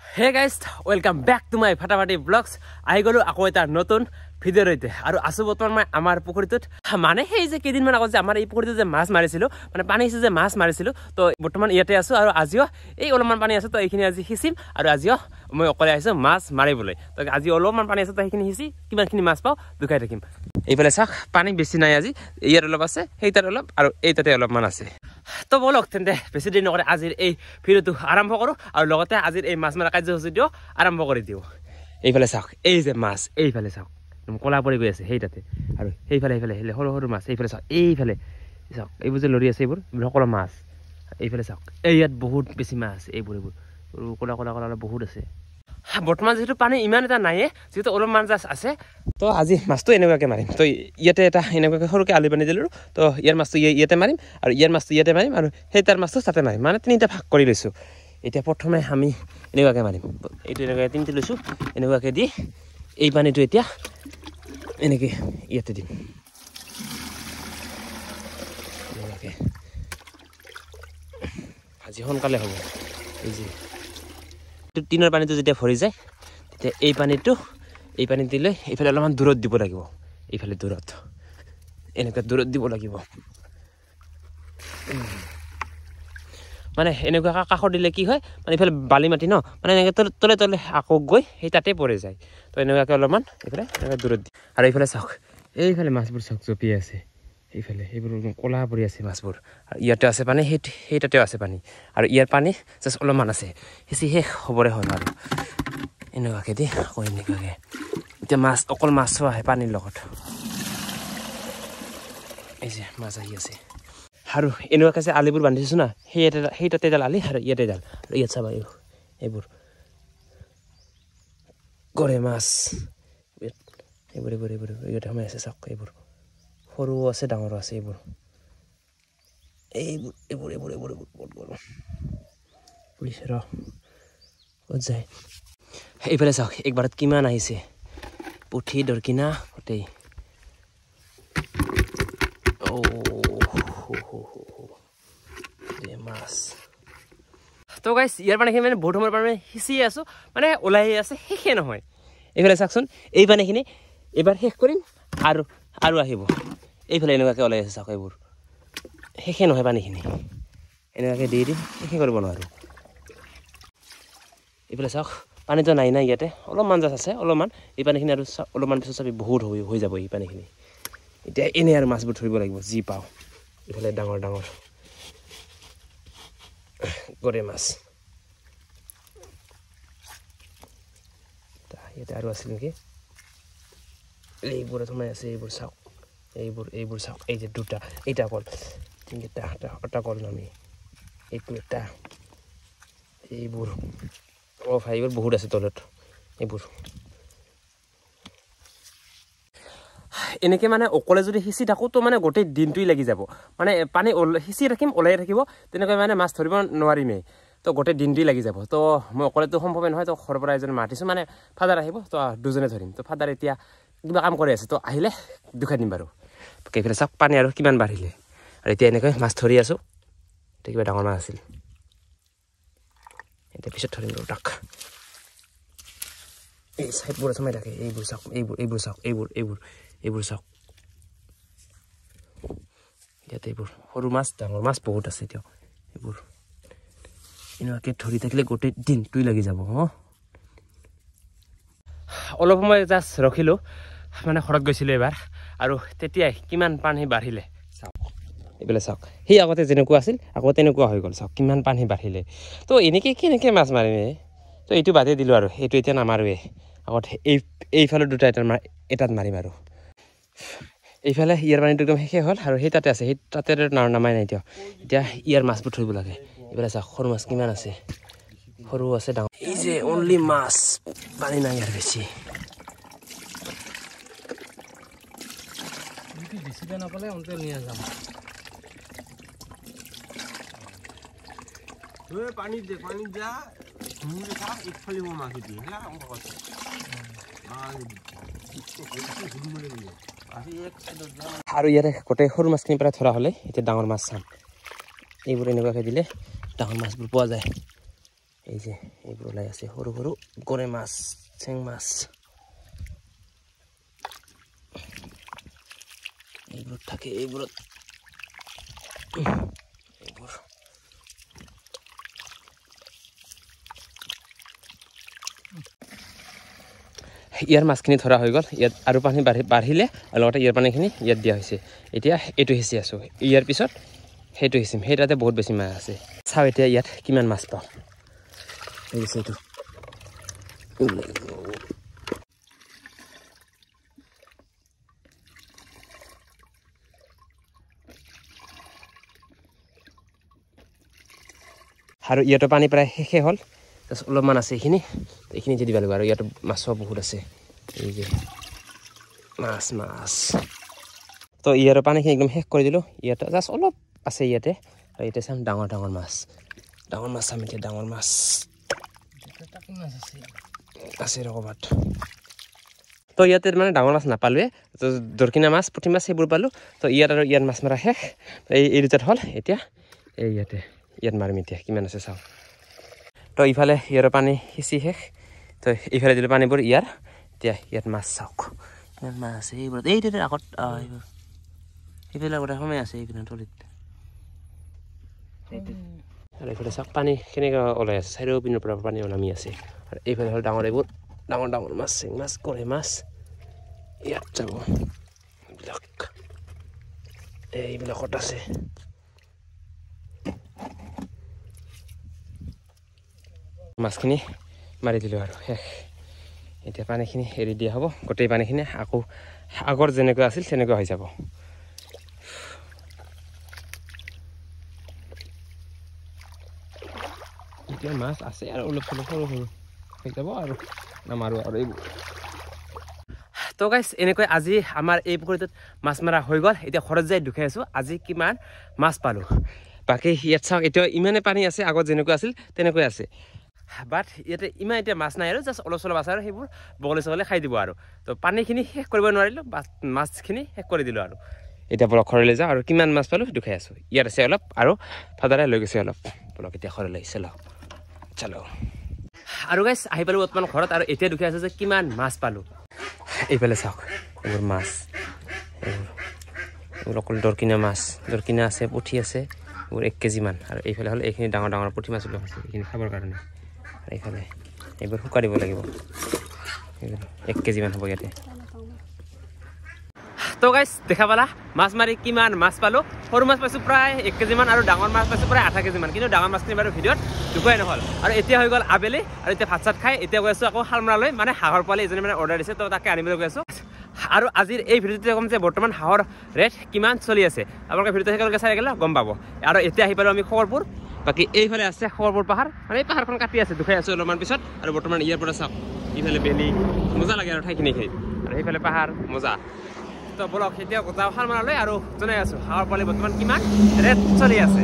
Hey guys, welcome back to my Fatafati vlogs. I go to Akoita Notun video রইতে আৰু আসু বৰ্তমান মই আমাৰ পুখুৰীটোত মানে সেই যে কেদিন মান আগত যে আমাৰ এই পুখুৰীটোত যে মাছ মাৰিছিলো মানে পানী আছে যে মাছ মাৰিছিলো তো বৰ্তমান ইয়াতে আছো আৰু আজিও এই অলপমান পানী আছে তো এইখিনি আজি হিচিম আৰু আজিও মই অকলে আহিছো মাছ মাৰিবলৈ তো আজি অলপমান পানী আছে তো সেইখিনি হিচি কিমানখিনি মাছ পাও দুখাই থাকিম এইফালে চাওক পানী বেছি নাই আজি ইয়াৰ অলপ আছে সেইটাৰ অলপ আৰু এইটাতে অলপমান আছে তো বলক তেন্তে বেছি দিন নকৰে আজিৰ এই ভিডিওটো আৰম্ভ কৰো আৰু লগতে আজিৰ এই মাছ মাৰা কাৰ্যসূচীটো আৰম্ভ কৰি দিও এইফালে চাওক এই যে মাছ এইফালে চাওক কলা পৰি গৈ আছে সেইটাতে আৰু সেইফালে সেইফালে সৰু সৰু মাছ এইফালে চাওক এইফালে চাওক এইবোৰ যে লৰি আছে এইবোৰ সকলো মাছ এইফালে চাওক এই ইয়াত বহুত বেছি মাছ এইবোৰ কলা কলা কলা বহুত আছে বৰ্তমান যেহেতু পানী ইমান এটা নাই যেহেতু অলপমান জাছ আছে তো আজি মাছটো এনেকুৱাকে মাৰিম তো ইয়াতে এটা এনেকুৱাকে সৰুকে আলু বানি দিলোঁ তো ইয়াৰ মাছটো ইয়াতে মাৰিম আৰু ইয়াৰ মাছটো ইয়াতে মাৰিম আৰু সেই তাৰ মাছটো তাতে মাৰিম মানে তিনিটা ভাগ কৰি লৈছোঁ এতিয়া প্ৰথমে আমি এনেকুৱাকে মাৰিম এইটো এনেকুৱাকে তিনিটা লৈছোঁ এনেকুৱাকে দি এই পানীটো এতিয়া এনেকৈ ইয়াতে দিম এনেকুৱাকৈ আজি সোনকালে হ'ব এই যে টিনৰ পানীটো যেতিয়া ভৰি যায় তেতিয়া এই পানী দিলে এইফালে অলপমান দূৰত দিব লাগিব এইফালে দূৰত এনেকুৱা দূৰত দিব লাগিব মানে এনেকুৱা কাষৰ দিলে কি হয় মানে এইফালে বালি মাটি ন মানে এনেকৈ তলে তলে আকৌ গৈ সেই তাতে পৰি যায় তো এনেকুৱাকৈ অলপমান এইফালে এনেকৈ দূৰত দি আৰু এইফালে চাওক এইফালে মাছবোৰ চাওক জঁপিয়াই আছে এইফালে এইবোৰ ক'লা পৰি আছে মাছবোৰ আৰু ইয়াতে আছে পানী সেই তাতেও আছে পানী আৰু ইয়াৰ পানী জাষ্ট অলপমান আছে সিঁচি শেষ হ'বৰে হ'ল আৰু এনেকুৱাকৈ দি আকৌ এনেকুৱাকৈ এতিয়া মাছ অকল মাছো আহে পানীৰ লগত এই যে মাছ আহি আছে আৰু এনেকুৱাকৈ যে আলিবোৰ বান্ধিছোঁ না সেই তাতে এডাল আলি আৰু ইয়াতে এডাল আৰু ইয়াত চাবা এইবোৰ গৰে মাছ এইবোৰ ইয়াতে সোমাই আছে চাওক এইবোৰ সৰু আছে ডাঙৰো আছে এইবোৰ বুজিছে ৰ ক'ত যায় এইফালে চাওক একবাৰত কিমান আহিছে পুঠি দৰকিনা গোটেই মাছ তো গাইছ ইয়াৰ পানীখিনি মানে বহুত সময়ৰ পৰা সিঁচিয়ে আছোঁ মানে ওলাই আছে শেষে নহয় এইফালে চাওকচোন এই পানীখিনি এইবাৰ শেষ কৰিম আৰু আহিব এইফালে এনেকুৱাকৈ ওলাই আছে চাওক এইবোৰ শেষে নহয় পানীখিনি এনেকুৱাকৈ দি দিম শেষে কৰিব নোৱাৰোঁ এইফালে চাওক পানীটো নাই ইয়াতে অলপমান জাছ আছে অলপমান এই পানীখিনি আৰু অলপমান পিছত চাবি বহুত হৈ যাব এই পানীখিনি এতিয়া এনেই আৰু মাছবোৰ ধৰিব লাগিব যি পাওঁ এইফালে ডাঙৰ ডাঙৰ গৰে মাছ ইয়াতে আৰু আছিল নেকি এইবোৰত সোমাই আছে এইবোৰ চাওক এইবোৰ চাওক এই যে দুটা এইটা কল তিনিটা কল নামি এইটো এটা এইবোৰ এইবোৰ বহুত আছে তলত এইবোৰ এনেকৈ মানে অকলে যদি সিঁচি থাকোঁ তো মানে গোটেই দিনটোৱে লাগি যাব মানে পানী সিঁচি ৰাখিম ওলাই থাকিব তেনেকৈ মানে মাছ ধৰিব নোৱাৰিমেই তো গোটেই দিনটোৱে লাগি যাব তো মই অকলেতো সম্ভৱে নহয় তো ঘৰৰ পৰা এজন মাতিছোঁ মানে ফাদাৰ আহিব তো দুজনে ধৰিম তো ফাদাৰ এতিয়া কিবা কাম কৰি আছে তো আহিলে দুখাই দিম বাৰু এইফালে চাওক পানী আৰু কিমান বাঢ়িলে আৰু এতিয়া এনেকৈ মাছ ধৰি আছোঁ এতিয়া কিবা ডাঙৰ মাছ আছিল এতিয়া পিছত ধৰিম বাৰু তাক এই চাইডবোৰ সোমাই থাকে এইবোৰ চাওক এইবোৰ চাওক এইবোৰ চাওক ইয়াতে এইবোৰ সৰু মাছ ডাঙৰ মাছ বহুত আছে এতিয়া এইবোৰ এনেকুৱাকৈ ধৰি থাকিলে গোটেই দিনটোৱে লাগি যাব অলপ সময় জাষ্ট ৰখিলোঁ মানে ঘৰত গৈছিলোঁ এবাৰ আৰু তেতিয়াই কিমান পানী বাঢ়িলে চাওক এইফালে চাওক সেই আগতে যেনেকুৱা আছিল আকৌ তেনেকুৱা হৈ গ'ল চাওক কিমান পানী বাঢ়িলে তো এনেকৈ কেনেকৈ মাছ মাৰিম তো এইটো বাদেই দিলোঁ আৰু এইটো এতিয়া নামাৰোৱেই আগত এইফালে দুটা এটাত মাৰিম আৰু এইফালে ইয়াৰ পানীটো একদম শেষে হ'ল আৰু সেই তাতে আছে সেই তাতে নামাই নাই এতিয়া ইয়াৰ মাছবোৰ ধৰিব লাগে এইফালে চাওক সৰু মাছ কিমান আছে সৰু আছে ডাঙৰ এই যে অনলি মাছ পানী নাই আৰু বেছি নাপালে অন্তে নিয়ে যাম পানী যা আৰু ইয়াতে গোটেই সৰু মাছখিনিৰ পৰা ধৰা হ'লে এতিয়া ডাঙৰ মাছ চাম এইবোৰ এনেকুৱাকৈ দিলে ডাঙৰ মাছবোৰ পোৱা যায় এই যে এইবোৰ ওলাই আছে সৰু সৰু গৰে মাছ চেং মাছ এইবোৰ থাকে এইবোৰত এইবোৰ ইয়াৰ মাছখিনি ধৰা হৈ গ'ল ইয়াত আৰু পানী বাঢ়িলে আৰু লগতে ইয়াৰ পানীখিনি ইয়াত দিয়া হৈছে এতিয়া এইটো সিঁচি আছোঁ ইয়াৰ পিছত সেইটো সিঁচিম সেই তাতে বহুত বেছি মাছ আছে চাওঁ এতিয়া ইয়াত কিমান মাছ পাওঁ এই এইটো আৰু ইয়াতো পানী প্ৰায় শেষে হ'ল তাৰপিছত অলপমান আছে এইখিনি যে দিব লাগিব আৰু ইয়াতো মাছো বহুত আছে এই যে মাছ তো ইয়াৰ পানীখিনি একদম শেষ কৰি দিলোঁ ইয়াতে জাষ্ট অলপ আছে ইয়াতে আৰু ইয়াতে চাম ডাঙৰ মাছ চাম এতিয়া ডাঙৰ মাছ আছে ৰকবাত তো ইয়াতে মানে ডাঙৰ মাছ নাপালোৱে তো দৰকিনা মাছ পুঠি মাছ সেইবোৰ পালোঁ তো ইয়াত আৰু ইয়াত মাছ মাৰা শেষ এই দুটাত হ'ল এতিয়া এই ইয়াত মাৰিম এতিয়া কিমান আছে চাওঁ তো ইফালে ইয়াৰ পানী সিঁচি শেষ তো ইফালে দিলোঁ পানীবোৰ ইয়াৰ এতিয়া ইয়াত মাছ চাওক কিমান মাছ আছে এইবোৰত এইটো আগত এইবোৰ এইফালে আগতে সময় আছে এইপিনে তলিত আৰু এইফালে চাওক পানী কেনেকৈ ওলাই আছে চাৰিও পিনৰ পৰা পানী নামি আছে আৰু এইফালে হ'ল এইবোৰ ডাঙৰ মাছ চেং মাছ গৰৈ মাছ ইয়াত যাব এইবিলাকত আছে মাছখিনি মাৰি দিলোঁ আৰু শেষ এতিয়া পানীখিনি এৰি দিয়া হ'ব গোটেই পানীখিনি আকৌ আগৰ যেনেকুৱা আছিল তেনেকুৱা হৈ যাব এতিয়া মাছ আছে আৰু অলপ সৰু হৈ যাব আৰু নামাৰো আৰু এইবোৰ তো গাইছ এনেকৈ আজি আমাৰ এই পুখুৰীটোত মাছ মাৰা হৈ গ'ল এতিয়া ঘৰত যাই দুখাই আছোঁ আজি কিমান মাছ পালোঁ বাকী ইয়াত চাওক এতিয়া ইমানে পানী আছে আগত যেনেকুৱা আছিল তেনেকৈ আছে বাট ইয়াতে ইমান এতিয়া মাছ নাই আৰু জাষ্ট অলপ চলপ আছে আৰু সেইবোৰ বগলী চগলে খাই দিব আৰু তো পানীখিনি শেষ কৰিব নোৱাৰিলোঁ মাছখিনি শেষ কৰি দিলোঁ আৰু এতিয়া বলক ঘৰলৈ যাওঁ আৰু কিমান মাছ পালোঁ দুখাই আছোঁ ইয়াত আছে অলপ আৰু ফাদাৰে লৈ গৈছে অলপ বলক এতিয়া ঘৰলৈ চলো আৰু গাইছ আহি পালোঁ বৰ্তমান ঘৰত আৰু এতিয়া দুখাই আছোঁ যে কিমান মাছ পালোঁ এইফালে চাওক এইবোৰ মাছ এইবোৰ অকল দৰকিনা আছে পুঠি আছে এইবোৰ 1 কেজি মান আৰু এইফালে হ'ল এইখিনি ডাঙৰ পুঠি মাছ ওলোৱা হৈছে এইখিনি খাবৰ কাৰণে আৰু এইফালে এইবোৰ শুকাই দিব লাগিব 1 কেজি মান হ'ব ইয়াতে তো গাইছ দেখা পালা মাছ মাৰি কিমান মাছ পালোঁ সৰু মাছ পাইছোঁ প্ৰায় 1 কেজি মান আৰু ডাঙৰ মাছ পাইছোঁ প্ৰায় 8 কেজি মান কিন্তু ডাঙৰ মাছখিনি বাৰু ভিডিঅ'ত দেখুৱাই নহ'ল আৰু এতিয়া হৈ গ'ল আবেলি আৰু এতিয়া ভাত চাত খাই এতিয়া গৈ আছোঁ আকৌ শালমৰালৈ মানে হাঁহৰ পোৱালি এজনী মানে অৰ্ডাৰ দিছে তো তাকে আনিবলৈ গৈ আছোঁ আৰু আজিৰ এই ভিডিঅ'টোতে ক'ম যে বৰ্তমান হাঁহৰ ৰেট কিমান চলি আছে আপোনালোকে ভিডিঅ'টো একেলগে চাই গ'লে গম পাব আৰু এতিয়া আহি পালোঁ আমি খবৰপুৰ বাকী এইফালে আছে খবৰপুৰ পাহাৰ মানে এই পাহাৰখন কাটি আছে দুখাই আছোঁ অলপমান পিছত আৰু বৰ্তমান ইয়াৰ পৰা চাওক ইফালে বেলি মজা লাগে আৰু ঠাইখিনি আৰু সেইফালে পাহাৰ মজা তো বলক এতিয়া যাওঁ শালমৰালৈ আৰু জনাই আছোঁ হাঁহৰ পোৱালি বৰ্তমান কিমান ৰেট চলি আছে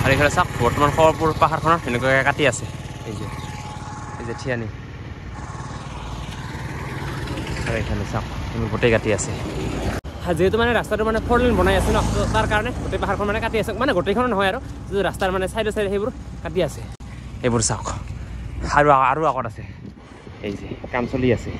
আৰু এইফালে চাওক বৰ্তমান খবৰপুৰ পাহাৰখনত এনেকুৱাকৈ কাটি আছে এই যে ঠিয়ানি আৰু এইফালে চাওক গোটেই কাটি আছে যিহেতু মানে ৰাস্তাটো মানে 4 লেন বনাই আছে ন তাৰ কাৰণে গোটেই পাহাৰখন মানে কাটি আছে মানে গোটেইখন নহয় আৰু যিটো ৰাস্তাৰ মানে চাইডে সেইবোৰ কাটি আছে এইবোৰ চাওক আৰু আগত আছে এই যে কাম চলি আছে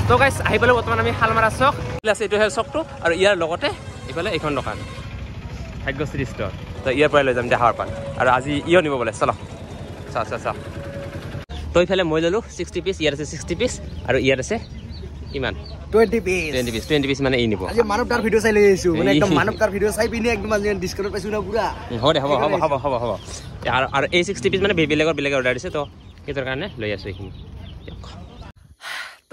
তো গাইছ আহি পালোঁ বৰ্তমান আমি শালমাৰা চক আছে এইটো চকটো আৰু ইয়াৰ লগতে এইফালে এইখন দোকান ভাগ্যশ্ৰী ষ্ট'ৰ তো ইয়াৰ পৰাই লৈ যাম দিয়া হাঁহৰ পাত আৰু আজি ইও নিব বোলে চলক চা তো এইফালে মই ল'লোঁ 60 পিচ ইয়াত আছে 60 পিচ আৰু ইয়াত আছে কিমান 20 পিচ মানে ই নিব আজি মানৱতাৰ ভিডিঅ' চাই লৈ আহিছোঁ মানে একদম মানৱতাৰ ভিডিঅ' চাই পিনে একদম আজি ডিছকাউণ্ট পাইছোঁ না পুৰা হ'ব আৰু এই 60 পিচ মানে বেলেগে অৰ্ডাৰ দিছে তো সেইটোৰ কাৰণে লৈ আছোঁ এইখিনি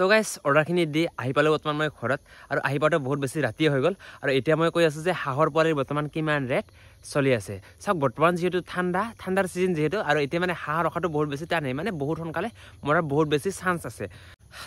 তো গাইছ অৰ্ডাৰখিনি দি আহি পালোঁ বৰ্তমান মই ঘৰত আৰু আহি পাওঁতে বহুত বেছি ৰাতিয়ে হৈ গ'ল আৰু এতিয়া মই কৈ আছোঁ যে হাঁহৰ পোৱালিৰ বৰ্তমান কিমান ৰেট চলি আছে চাওক বৰ্তমান যিহেতু ঠাণ্ডাৰ ছিজন যিহেতু আৰু এতিয়া মানে হাঁহ ৰখাটো বহুত বেছি টানেই মানে বহুত সোনকালে মৰাৰ বহুত বেছি চান্স আছে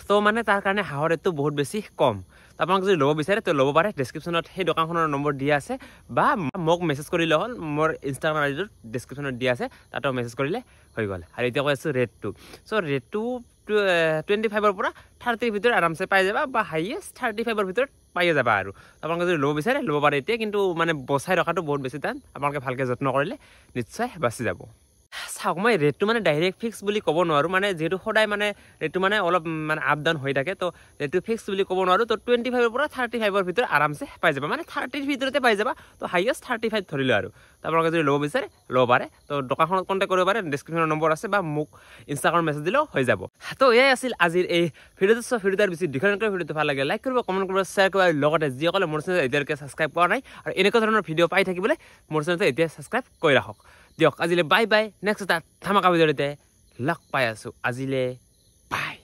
তো মানে তাৰ কাৰণে হাঁহৰ ৰেটটো বহুত বেছি কম আপোনালোকে যদি ল'ব বিচাৰে তো ল'ব পাৰে ডেছক্ৰিপশ্যনত সেই দোকানখনৰ নম্বৰ দিয়া আছে বা মোক মেছেজ কৰিলে হ'ল মোৰ ইনষ্টাগ্ৰাম আইডিটোত ডেছক্ৰিপশ্যনত দিয়া আছে তাতো মেছেজ কৰিলে হৈ গ'ল আৰু এতিয়া কৈ আছোঁ ৰেটটো চ' ৰেটটো 25 পৰা 30 ভিতৰত আৰামছে পাই যাবা বা হাইয়েষ্ট 35 ভিতৰত পাই যাবা আৰু আপোনালোকে যদি ল'ব বিচাৰে ল'ব পাৰে এতিয়া কিন্তু মানে বচাই ৰখাটো বহুত বেছি টান আপোনালোকে ভালকৈ যত্ন কৰিলে নিশ্চয় বাচি যাব চাওক মই ৰেটটো মানে ডাইৰেক্ট ফিক্স বুলি ক'ব নোৱাৰোঁ মানে যিহেতু সদায় মানে ৰেটটো মানে অলপ মানে আপ ডাউন হৈ থাকে তো ৰেটটো ফিক্স বুলি ক'ব নোৱাৰোঁ তো 25 পৰা 35 ভিতৰত আৰামছে পাই যাবা মানে 30 ভিতৰতে পাই যাবা তো হাইয়েষ্ট 35 ধৰিলোঁ আৰু তো আপোনালোকে যদি ল'ব বিচাৰে ল'ব পাৰে তো দোকানখনত কণ্টেক্ট কৰিব পাৰে ডিছক্ৰিপশ্যনৰ নম্বৰ আছে বা মোক ইনষ্টাগ্ৰাম মেছেজ দিলেও হৈ যাব তো এয়াই আছিল আজিৰ এই ভিডিঅ'টো ভিডিঅ'টাৰ বেছি দীঘলীয়াকৈ ভিডিঅ'টো ভাল লাগে লাইক কৰিব কমেণ্ট কৰিব শ্বেয়াৰ কৰিব আৰু লগতে যিসকলে মোৰ চেনেল এতিয়ালৈকে ছাবস্ক্ৰাইব কৰা নাই আৰু এনেকুৱা ধৰণৰ ভিডিঅ' পাই থাকিবলৈ মোৰ চেনেলটো এতিয়া ছাবস্ক্ৰাইব কৰি ৰাখক দিয়ক আজিলৈ বাই বাই নেক্সট এটা ধামাকা ভিডিঅ'তে লগ পাই আছোঁ আজিলৈ বাই